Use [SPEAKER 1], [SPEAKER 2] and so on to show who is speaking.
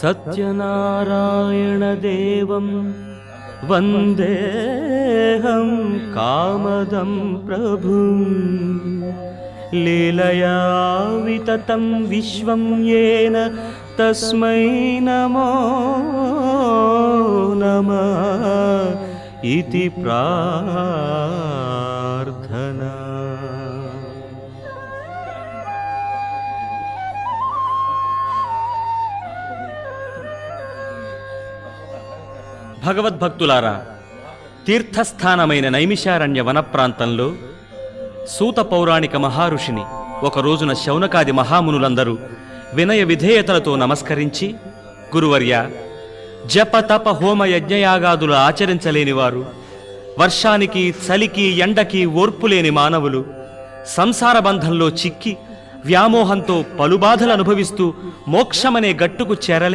[SPEAKER 1] सत्यनारायणदेवं वन्देऽहं कामदं प्रभुं लीलया विततं विश्वं येन तस्मै नमो नमः इति प्रार्थना। భగవద్భక్తులారా, తీర్థస్థానమైన నైమిషారణ్య వన ప్రాంతంలో సూత పౌరాణిక మహారుషిని ఒక రోజున శౌనకాది మహామునులందరూ వినయ విధేయతలతో నమస్కరించి, గురువర్య, జప తప హోమ యజ్ఞయాగాదులు ఆచరించలేనివారు, వర్షానికి చలికి ఎండకి ఓర్పులేని మానవులు, సంసార బంధంలో చిక్కి వ్యామోహంతో పలుబాధలు అనుభవిస్తూ మోక్షమనే గట్టుకు చేరలే